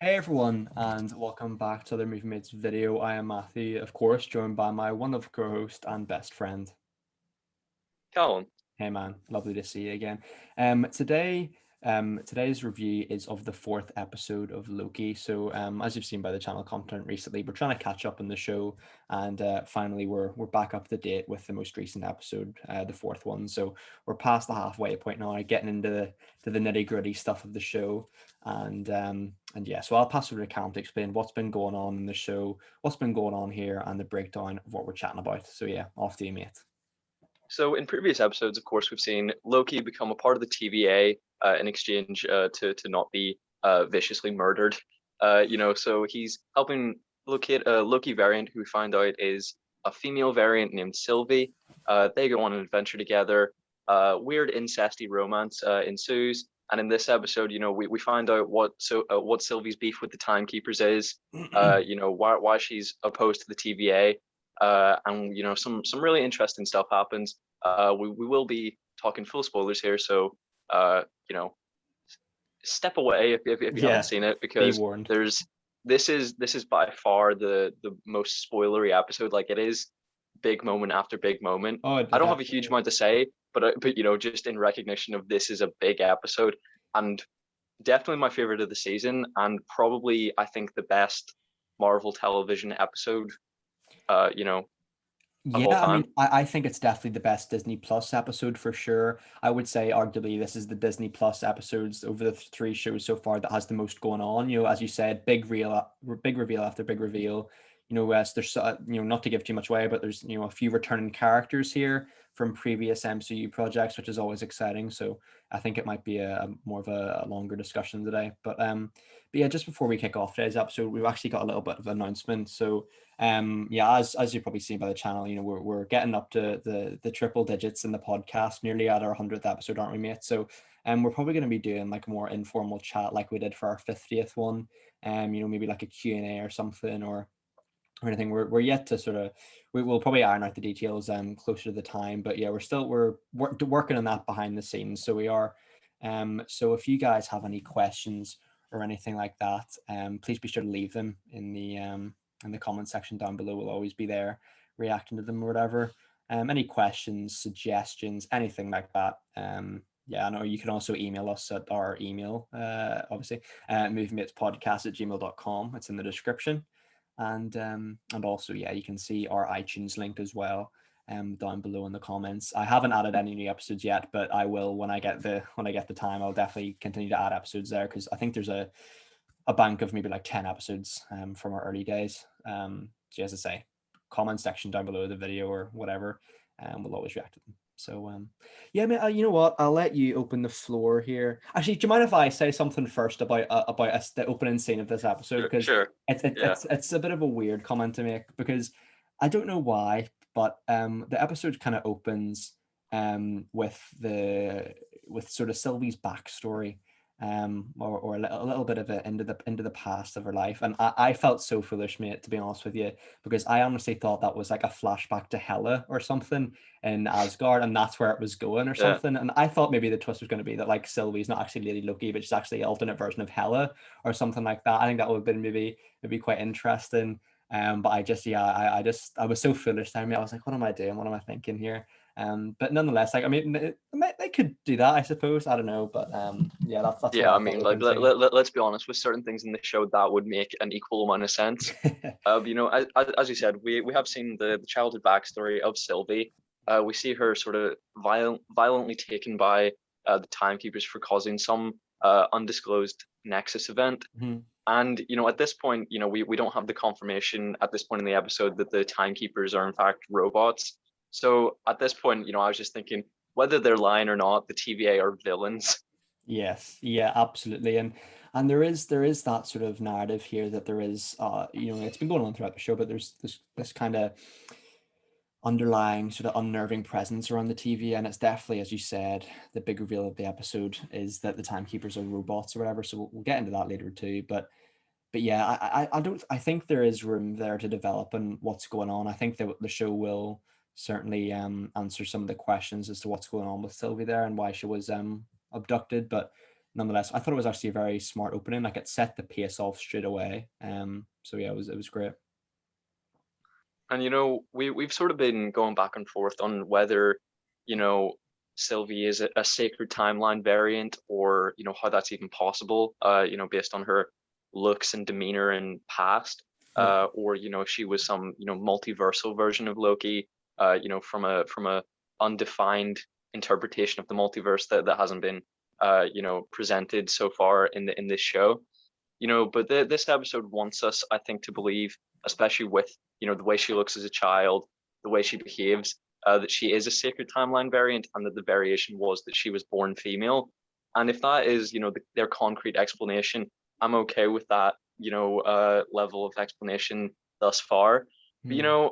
Hey everyone, and welcome back to the Movie Mates video. I am Matthew, of course, joined by my wonderful co-host and best friend. Callum. Hey man, lovely to see you again. Today's review is of the fourth episode of Loki. So, as you've seen by the channel content recently, we're trying to catch up on the show, and finally we're back up to date with the most recent episode, the fourth one. So we're past the halfway point now, getting into the nitty gritty stuff of the show, and yeah. So I'll pass over to Cam to explain what's been going on in the show, what's been going on here, and the breakdown of what we're chatting about. So yeah, off to you, mate. So in previous episodes, of course, we've seen Loki become a part of the TVA in exchange to not be viciously murdered. So he's helping locate a Loki variant who we find out is a female variant named Sylvie. They go on an adventure together. Weird incesty romance ensues. And in this episode, we find out what Sylvie's beef with the Timekeepers is. Why she's opposed to the TVA. And some really interesting stuff happens. We will be talking full spoilers here, so uh, you know step away if you haven't Yeah, seen it, be because warned. there's this is by far the most spoilery episode. Like, it is big moment after big moment. Oh, it I don't have a definitely huge is. amount to say, but just in recognition of this is a big episode, and definitely my favorite of the season, and probably I think the best Marvel television episode, uh, you know, of all Yeah, I mean, time. I think it's definitely the best Disney Plus episode for sure. I would say arguably this is the Disney Plus episodes over the three shows so far that has the most going on. As you said, big reveal after big reveal. Wes, there's not to give too much away, but there's a few returning characters here from previous MCU projects, which is always exciting. So I think it might be a more of a longer discussion today. But yeah, just before we kick off today's episode, we've actually got a little bit of an announcement. So yeah, as you've probably seen by the channel, we're getting up to the triple digits in the podcast, nearly at our 100th episode, aren't we, mate? So we're probably going to be doing like a more informal chat like we did for our 50th one. Maybe like a Q&A or something, or anything. We're yet to sort of, we will probably iron out the details closer to the time, but yeah, we're working on that behind the scenes. So we are. So if you guys have any questions or anything like that, please be sure to leave them in the comment section down below. We'll always be there reacting to them or whatever. Any questions, suggestions, anything like that. Yeah, I know you can also email us at our email, obviously, moviematespodcast@gmail.com. It's in the description. And also, yeah, you can see our iTunes link as well down below in the comments. I haven't added any new episodes yet, but I will when I get the time. I'll definitely continue to add episodes there, because I think there's a bank of maybe like 10 episodes from our early days. So as I say, comment section down below the video or whatever, we'll always react to them. So yeah, man. You know what? I'll let you open the floor here. Actually, do you mind if I say something first about us, the opening scene of this episode? Sure, Because sure. Yeah. it's a bit of a weird comment to make, because I don't know why, but the episode kind of opens with sort of Sylvie's backstory, or a little bit of it into the past of her life. And I felt so foolish, mate, to be honest with you, because I honestly thought that was like a flashback to Hela or something in Asgard, and that's where it was going or Yeah. something. And I thought maybe the twist was going to be that like Sylvie's not actually Lady Loki, but she's actually an alternate version of Hela or something like that. I think that would have been maybe quite interesting. But I was so foolish there, mate. I was like, what am I doing? What am I thinking here? But nonetheless, like, I mean, they could do that, I suppose. I don't know, but yeah, that's what Yeah, I I thought mean, of like, opening scene. let's be honest, with certain things in the show that would make an equal amount of sense. As you said, we have seen the childhood backstory of Sylvie. We see her sort of violently taken by the Timekeepers for causing some undisclosed Nexus event. Mhm. And at this point, we don't have the confirmation at this point in the episode that the Timekeepers are in fact robots. So at this point, I was just thinking, whether they're lying or not, the TVA are villains. Yes, yeah, absolutely. And there is that sort of narrative here that there is it's been going on throughout the show, but there's this kind of underlying sort of unnerving presence around the TV. And it's definitely, as you said, the big reveal of the episode is that the timekeepers are robots or whatever. So we'll get into that later too. But yeah, I think there is room there to develop and what's going on. I think that the show will certainly answer some of the questions as to what's going on with Sylvie there and why she was abducted. But nonetheless, I thought it was actually a very smart opening. Like it set the pace off straight away. So yeah, it was great. And we've sort of been going back and forth on whether, you know, Sylvie is a sacred timeline variant, or how that's even possible. Based on her looks and demeanor and past, Yeah, or she was some multiversal version of Loki, from a undefined interpretation of the multiverse that hasn't been presented so far in this show. But this episode wants us, I think, to believe, especially with the way she looks as a child, the way she behaves, that she is a sacred timeline variant, and that the variation was that she was born female. And if that is their concrete explanation, I'm okay with that level of explanation thus far. But mm,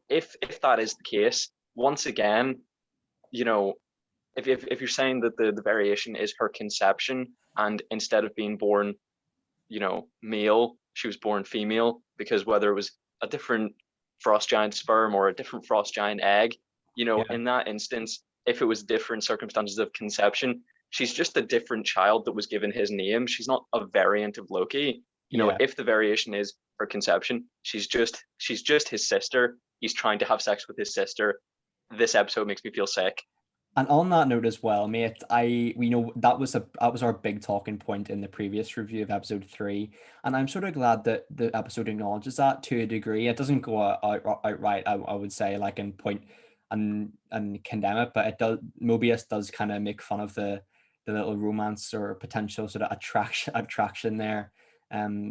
if that is the case, once again, you know if you're saying that the variation is her conception, and instead of being born male, she was born female, because whether it was a different frost giant sperm or a different frost giant egg, yeah, in that instance, if it was different circumstances of conception, she's just a different child that was given his name. She's not a variant of Loki. yeah. If the variation is her conception, she's just his sister. He's trying to have sex with his sister. This episode makes me feel sick. And on that note as well, mate, we know that was our big talking point in the previous review of episode 3, and I'm sort of glad that the episode acknowledges that to a degree. It doesn't go outright, I would say, like in point and condemn it, but it does. Mobius does kind of make fun of the little romance or potential sort of attraction there.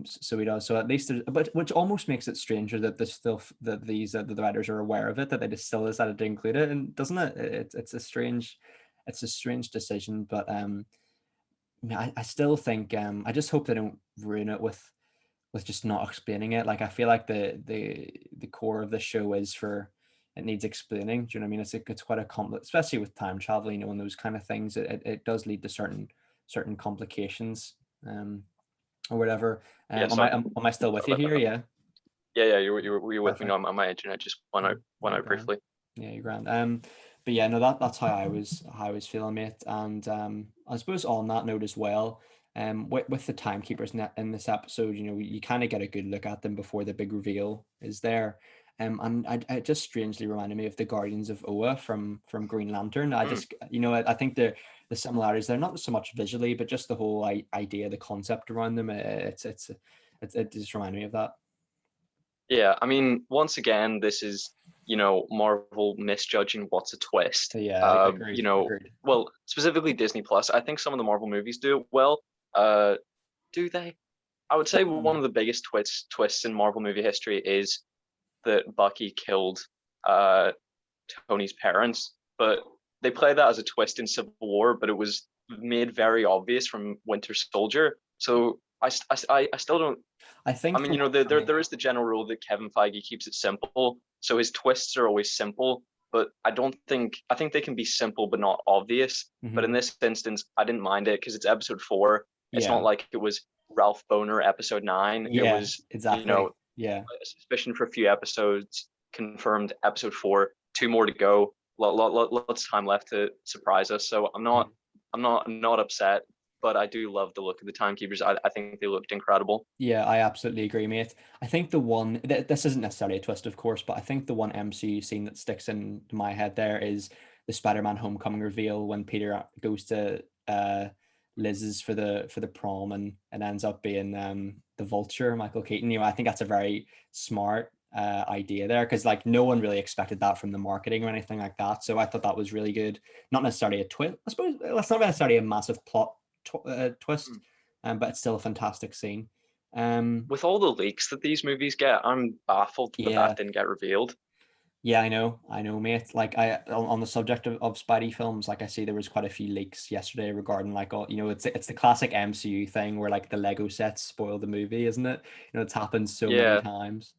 So he does. So at least there's, but which almost makes it stranger that there's still that the writers are aware of it, that they just still decided to include it, and doesn't it? It's a strange decision, but I still think I just hope they don't ruin it with just not explaining it. Like I feel like the core of the show is for it needs explaining. Do you know what I mean? It's quite a complex, especially with time travel, and those kind of things. It does lead to certain complications. Or whatever. Yeah, Am so I still with you here? Yeah, yeah, you were with me. perfect. No, my internet just went Yeah, out went yeah, out grand. briefly. Yeah, you're grand. But yeah, no, that's how I was feeling, mate. And I suppose on that note as well, with the timekeepers in this episode, you kind of get a good look at them before the big reveal is there. And it just strangely reminded me of the Guardians of Oa from Green Lantern. I Mm. just, I think the similarities, they're not so much visually, but just the whole idea, the concept around them. It just reminded me of that. Yeah, I mean, once again, this is Marvel misjudging what's a twist. Yeah, agreed. Well, specifically Disney Plus. I think some of the Marvel movies do it well. Uh, do they? I would say one Some, of the biggest twists in Marvel movie history is that Bucky killed uh Tony's parents, but they play that as a twist in Civil War, but it was made very obvious from Winter Soldier. So I still don't. I I think mean, the one for there me. there is the general rule that Kevin Feige keeps it simple, so his twists are always simple. But I think they can be simple but not obvious. But in Mhm. this instance, I didn't mind it because it's episode 4. It's not Yeah, like it was Ralph Boner episode 9. It yeah, was exactly. Yeah. a suspicion for a few episodes, confirmed episode 4, 2 more to go. Lots of time left to surprise us. So Mhm. I'm not upset, but I do love the look of the timekeepers. I think they looked incredible. Yeah, I absolutely agree, mate. I think the one this isn't necessarily a twist, of course, but I think the one MCU scene that sticks in my head there is the Spider-Man Homecoming reveal when Peter goes to Liz's for the prom, and ends up being the Vulture, Michael Keaton. I think that's a very smart idea there, because like no one really expected that from the marketing or anything like that. So I thought that was really good. Not necessarily a twist, I suppose. It's not necessarily a massive plot twist, but it's still a fantastic scene. With all the leaks that these movies get, I'm baffled that Yeah, that didn't get revealed. yeah, I know, mate. Like on the subject of Spidey films, like I see there was quite a few leaks yesterday regarding like all, it's the classic MCU thing where like the Lego sets spoil the movie, isn't it? It's happened so many Yeah, times.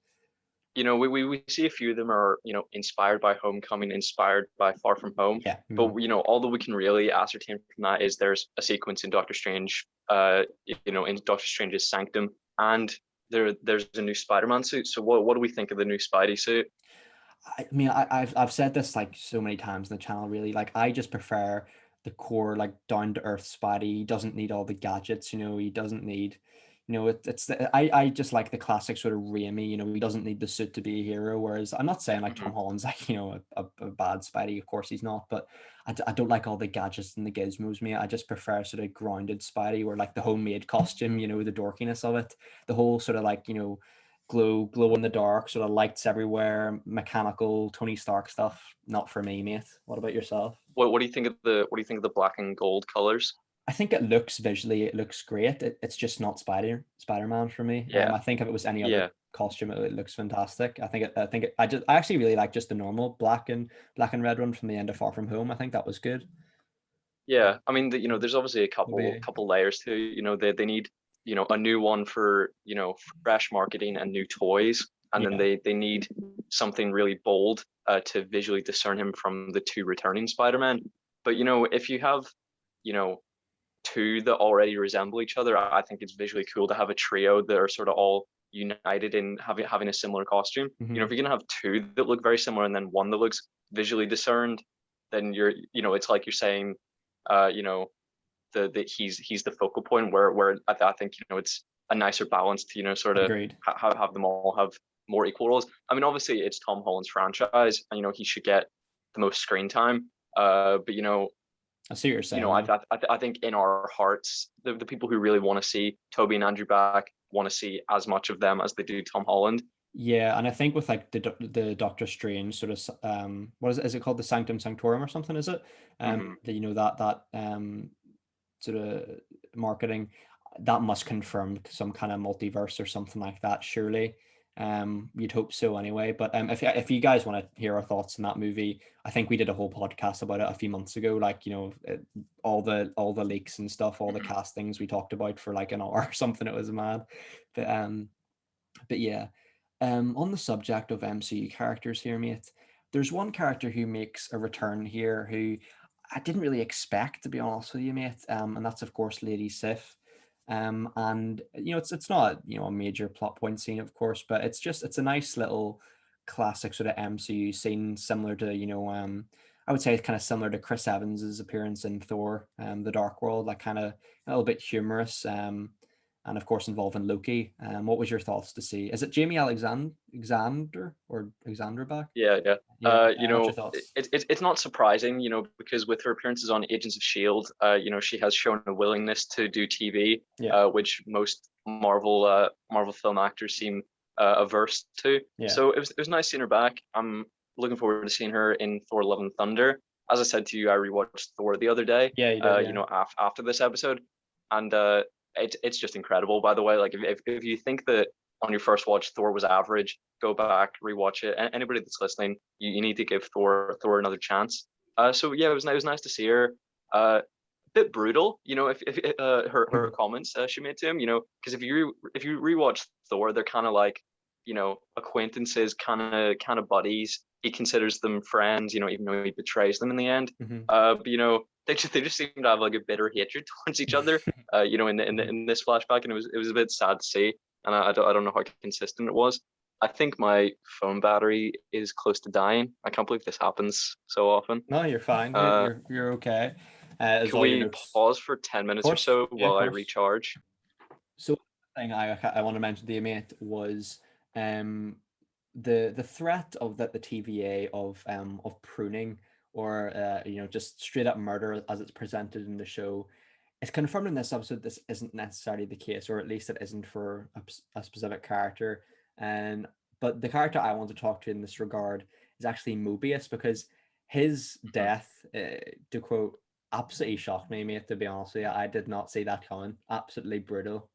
we see a few of them are inspired by Homecoming, inspired by Far From Home, Yeah. but all that we can really ascertain from that is there's a sequence in Doctor Strange, in Doctor Strange's sanctum, and there's a new Spider-Man suit. So what do we think of the new Spidey suit? I mean, I've said this like so many times in the channel, really. Like, I just prefer the core, like down to earth Spidey. He doesn't need all the gadgets, he doesn't need, I just like the classic sort of Raimi, he doesn't need the suit to be a hero. Whereas I'm not saying like Hmm. Tom Holland's like, a bad Spidey, of course he's not, but I don't like all the gadgets and the gizmos, mate. I just prefer sort of grounded Spidey, where like the homemade costume, the dorkiness of it, the whole sort of like, glow in the dark, sort of lights everywhere, mechanical Tony Stark stuff. Not for me, mate. What about yourself? What do you think of the black and gold colors? I think it looks visually, it looks great. It's just not Spider-Man for me. Yeah, I think if it was any other yeah, costume, it looks fantastic. I actually really like just the normal black and red one from the end of Far From Home. I think that was good. yeah. I mean, there's obviously a What about you? couple layers to, they need, a new one for, fresh marketing and new toys, and then Yeah. they need something really bold to visually discern him from the two returning Spider-Man. But if you have, you know, two that already resemble each other, I think it's visually cool to have a trio that are sort of all united in having a similar costume. If Hmm. you're gonna have two that look very similar and then one that looks visually discerned, then it's like you're saying, uh, you know, the he's the focal point, where I think it's a nicer balance to sort of Agreed. have them all have more equal roles. I mean, obviously it's Tom Holland's franchise, and he should get the most screen time. But I see what you're saying, though. I think in our hearts, the people who really want to see Toby and Andrew back want to see as much of them as they do Tom Holland. Yeah, and I think with like the Doctor Strange sort of what is it? Is it called the Sanctum Sanctorum or something? Is it? Hmm. That that sort of marketing that must confirm some kind of multiverse or something like that. Surely, you'd hope so anyway. But if you guys want to hear our thoughts on that movie, I think we did a whole podcast about it a few months ago. Like all the leaks and stuff, all the Hmm. castings we talked about for like an hour or something. It was mad, but yeah, on the subject of MCU characters here, mate, there's one character who makes a return here who I didn't really expect, to be honest with you, mate. And that's of course Lady Sif. And it's not a major plot point scene, of course, but it's a nice little classic sort of MCU scene, similar to I would say it's kind of similar to Chris Evans's appearance in Thor, the Dark World, like kind of a little bit humorous. And of course involving Loki. What was your thoughts to see? Is it Jamie Alexander or Alexander back? Yeah, yeah. Yeah. What's your It, thoughts? it's not surprising, because with her appearances on Agents of Shield, she has shown a willingness to do TV, Yeah. which most Marvel film actors seem averse to. Yeah. So it was nice seeing her back. I'm looking forward to seeing her in Thor: Love and Thunder. As I said to you, I rewatched Thor the other day. Yeah, you did. Yeah. After this episode, and it's just incredible. By the way, like if you think that on your first watch Thor was average, go back, rewatch it. Anybody that's listening, you need to give Thor another chance. So yeah, it was nice to see her. Bit brutal, if her comments she made to him, because if you rewatch Thor, they're kind of like, acquaintances, kind of buddies. He considers them friends, even though he betrays them in the end. Hmm. But they just seem to have like a bitter hatred towards each other. Hmm. In this flashback, and it was a bit sad to see, and I don't know how consistent it was. I think my phone battery is close to dying. I can't believe this happens so often. No, you're fine. You're Uh, you're you're okay. Is can all your we notes? pause for 10 Of minutes or course. so Yeah, of while I course. recharge? So the thing I want to mention to you, mate, was um the threat of that the TVA of pruning or just straight up murder as it's presented in the show. It's confirmed in this episode this isn't necessarily the case, or at least it isn't for a specific character. And but the character I want to talk to in this regard is actually Mobius, because his Mhm. death, to quote, absolutely shocked me, mate. To be honest with you, I did not see that coming. Absolutely brutal.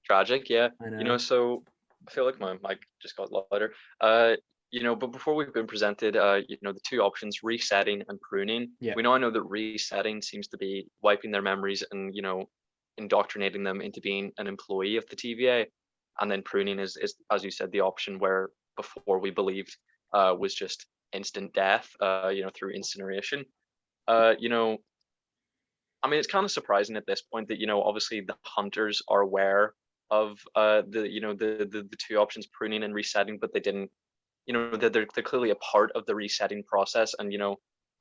Tragic, yeah. I know. So I feel like my mic just got louder. But before we've been presented, the two options, resetting and pruning. Yeah. We now know that resetting seems to be wiping their memories and, indoctrinating them into being an employee of the TVA. And then pruning is, as you said, the option where before we believed was just instant death, through incineration. Uh, you know, I mean, it's kind of surprising at this point that obviously the hunters are aware of the two options, pruning and resetting, but they didn't. They're clearly a part of the resetting process, and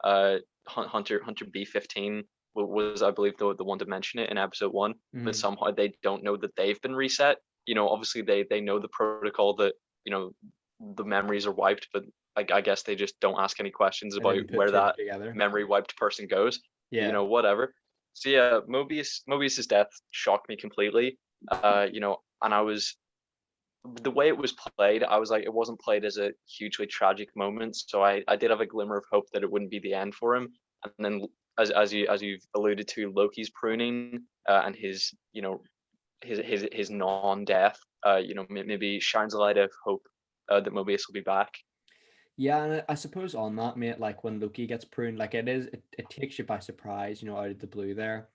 Hunter B-15 was, I believe, the one to mention it in episode 1, but Mhm. somehow they don't know that they've been reset. Obviously they know the protocol that, the memories are wiped, but I guess they just don't ask any questions I about didn't put where two and that two together. memory wiped person goes. Yeah. Whatever. So yeah, Mobius's death shocked me completely. And the way it was played, I was like, it wasn't played as a hugely tragic moment. So I did have a glimmer of hope that it wouldn't be the end for him. And then, as you've alluded to, Loki's pruning, and his non-death, maybe shines a light of hope, that Mobius will be back. Yeah, and I suppose on that, mate, like when Loki gets pruned, like it takes you by surprise, out of the blue there.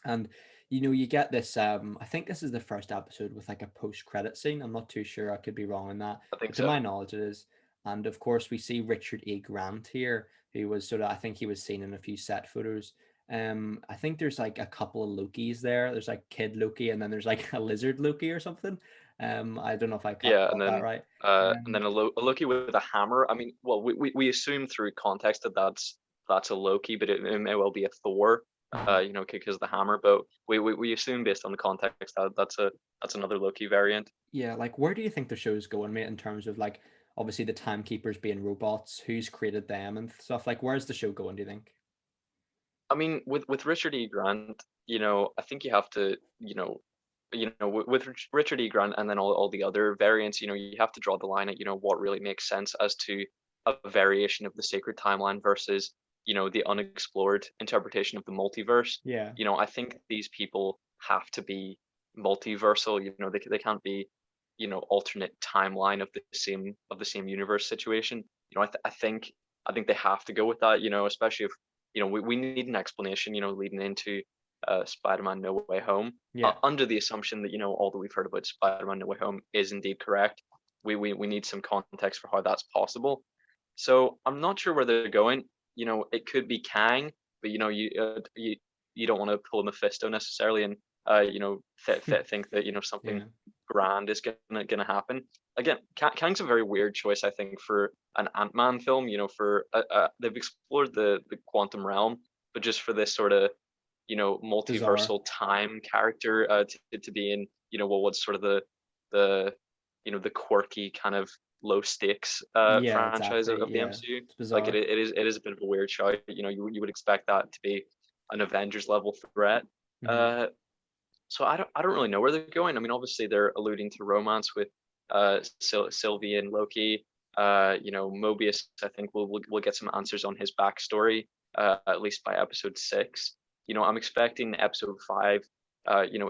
And you get this I think this is the first episode with like a post-credit scene. I'm not too sure, I could be wrong on that, I think but to so. my knowledge it is. And of course we see Richard E. Grant here, who was sort of, I think he was seen in a few set photos. I think there's like a couple of Lokis there. There's like Kid Loki, and then there's like a lizard Loki or something. I don't know if I got Yeah, that right. and then a Loki with a hammer. I mean, well, we assume through context that that's a Loki, but it may well be a Thor, Mhm. because of the hammer. But we assume based on the context that that's another Loki variant. Yeah, like where do you think the show's going, mate, in terms of like obviously the timekeepers being robots, who's created them and stuff? Like where's the show going, do you think? I mean, with Richard E. Grant, I think you have to, with Richard E. Grant and then all the other variants, you have to draw the line at, what really makes sense as to a variation of the sacred timeline versus, the unexplored interpretation of the multiverse. Yeah. I think these people have to be multiversal. They can't be, alternate timeline of the same universe situation. I think they have to go with that. Especially if we need an explanation, leading into Spider-Man No Way Home, Yeah. under the assumption that, all that we've heard about Spider-Man No Way Home is indeed correct. We need some context for how that's possible. So I'm not sure where they're going. It could be Kang, but you don't want to pull a Mephisto necessarily, and think that something Yeah. grand is gonna happen. Again, Kang's a very weird choice, I think, for an Ant-Man film. For they've explored the quantum realm, but just for this sort of Bizarre. multiversal time character, to be in, what's sort of the the quirky kind of low stakes Yeah, franchise of, exactly. of the Yeah. MCU. It's Like bizarre. it is a bit of a weird show. You would expect that to be an Avengers level threat. Hmm. Uh, so I don't really know where they're going. I mean, obviously they're alluding to romance with Sylvie and Loki. Mobius. I think we'll get some answers on his backstory, at least by episode 6. I'm expecting episode 5,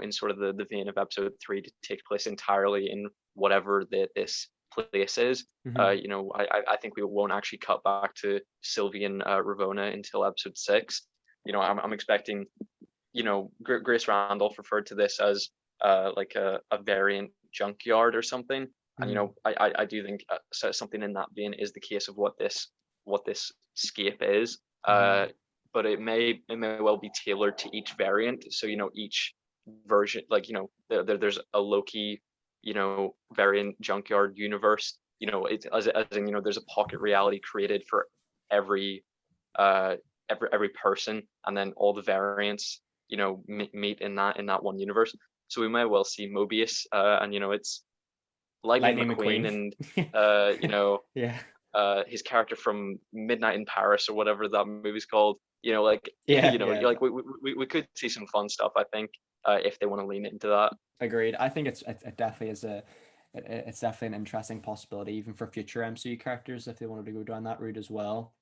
in sort of the vein of episode 3, to take place entirely in whatever this place is. Hmm. I think we won't actually cut back to Sylvie and Ravonna until episode 6. I'm expecting, Grace Randolph referred to this as like a variant junkyard or something. And Hmm. I do think something in that vein is the case of what this scape is. Hmm. But it may well be tailored to each variant. So each version, like there's a Loki, variant junkyard universe. It's as in, there's a pocket reality created for every uh every person, and then all the variants meet in that one universe. So we might well see Mobius, and it's Lightning Lightning McQueen, McQueen. and Yeah. his character from Midnight in Paris or whatever that movie's called. Like Yeah, yeah. like we could see some fun stuff, I think, if they want to lean into that. Agreed. I think it definitely is it's definitely an interesting possibility even for future MCU characters if they wanted to go down that route as well.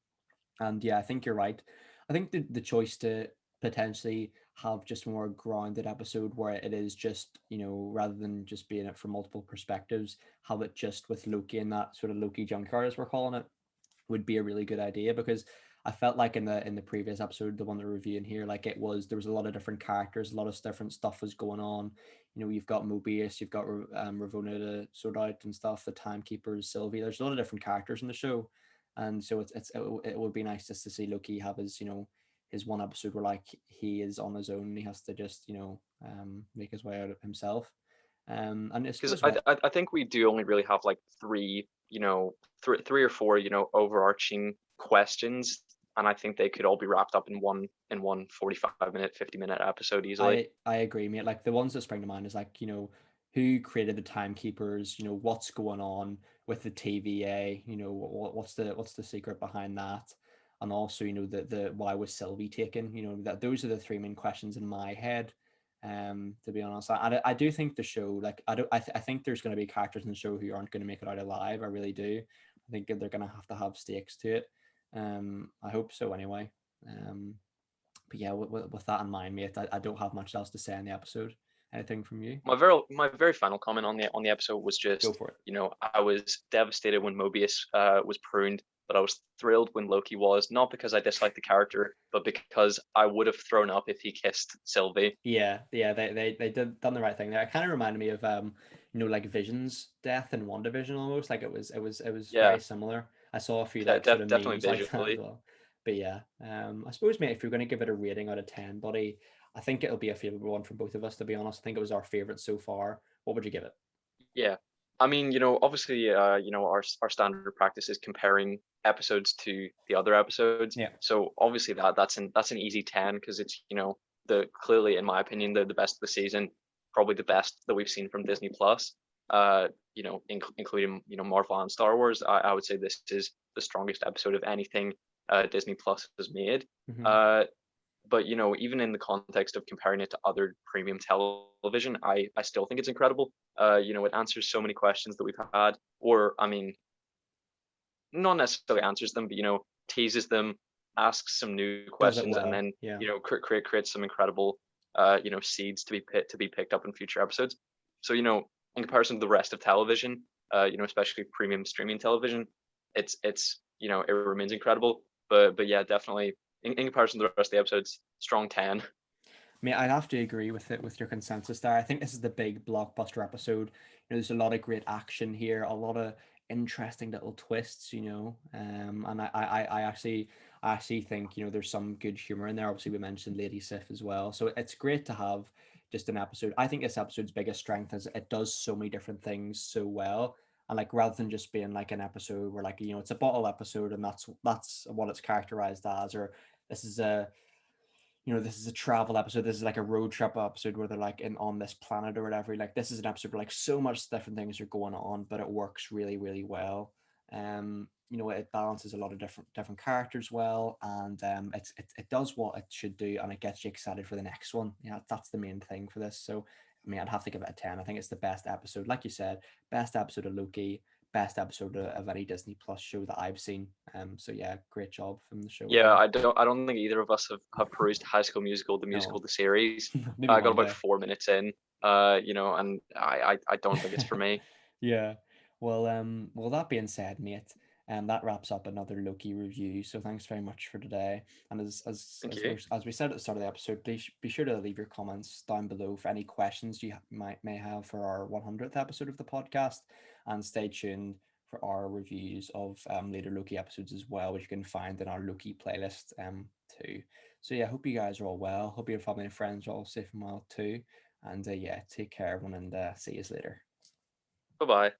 And yeah, I think you're right. I think the choice to potentially have just a more grounded episode where it is just, rather than just being it from multiple perspectives, have it just with Loki and that sort of Loki junkyard as we're calling it, would be a really good idea because I felt like in the previous episode, the one that we're reviewing here, like there was a lot of different characters, a lot of different stuff was going on. You've got Mobius, you've got Ravonna to sort out and stuff, the timekeepers, Sylvie. There's a lot of different characters in the show, and so it would be nice just to see Loki have his his one episode where like he is on his own and he has to just make his way out of himself. And I Because suppose I think we do only really have like three or four overarching questions and I think they could all be wrapped up in one 45-minute, 50-minute episode easily. I agree, mate. Like the ones that spring to mind is like, who created the timekeepers, what's going on with the TVA, what's the secret behind that? And also, the why was Sylvie taken? That those are the three main questions in my head. To be honest, I do think the show, like I think there's going to be characters in the show who aren't going to make it out alive. I really do. I think they're going to have stakes to it. I hope so anyway. But yeah, with that in mind, mate, I don't have much else to say in the episode. Anything from you? My very final comment on the episode was Go just, for it. I was devastated when Mobius was pruned, but I was thrilled when Loki was, not because I disliked the character, but because I would have thrown up if he kissed Sylvie. Yeah, they did done the right thing there. It kind of reminded me of like Vision's death in WandaVision almost. Like it was very Yeah, similar. I saw a few like sort of definitely memes like that as visually. well. But yeah, I suppose, mate, if you're going to give it a rating out of 10, buddy, I think it'll be a favorable one for both of us. To be honest, I think it was our favorite so far. What would you give it? Yeah. I mean, obviously, our standard practice is comparing episodes to the other episodes. Yeah. So obviously that's an easy 10 because it's, the clearly, in my opinion, the best of the season, probably the best that we've seen from Disney Plus. Including, Marvel and Star Wars. I would say this is the strongest episode of anything Disney Plus has made. Hmm. Uh, but even in the context of comparing it to other premium television, I still think it's incredible. It answers so many questions that we've had, or I mean, not necessarily answers them, but teases them, asks some new Does it questions, and well. then Yeah. create some incredible seeds to be picked up in future episodes. So in comparison to the rest of television, especially premium streaming television, it remains incredible. But yeah, definitely in comparison to the rest of the episodes, strong 10. I mean, I'd have to agree with it with your consensus there. I think this is the big blockbuster episode. There's a lot of great action here, a lot of interesting little twists, and I actually think there's some good humor in there. Obviously, we mentioned Lady Sif as well, so it's great to have just an episode. I think this episode's biggest strength is it does so many different things so well. And like rather than just being like an episode where like it's a bottle episode and that's what it's characterized as, or this is a this is a travel episode. This is like a road trip episode where they're like in on this planet or whatever. Like this is an episode where like so much different things are going on, but it works really, really well. It balances a lot of different characters well, and it does what it should do, and it gets you excited for the next one. Yeah, that's the main thing for this. So, I mean, I'd have to give it a 10. I think it's the best episode, like you said, best episode of Loki, best episode of any Disney Plus show that I've seen. So yeah, great job from the Yeah, showrunner. I don't think either of us have perused High School Musical, the musical, No, the series. maybe I got one about day. 4 minutes in, and I don't think it's for me. Yeah. Well, that being said, mate, that wraps up another Loki review. So thanks very much for today. And Thank you. as we said at the start of the episode, please be sure to leave your comments down below for any questions you may have for our 100th episode of the podcast, and stay tuned for our reviews of later Loki episodes as well, which you can find in our Loki playlist too. So yeah, hope you guys are all well. Hope your family and friends are all safe and well too. And yeah, take care everyone, and see you later. Bye bye.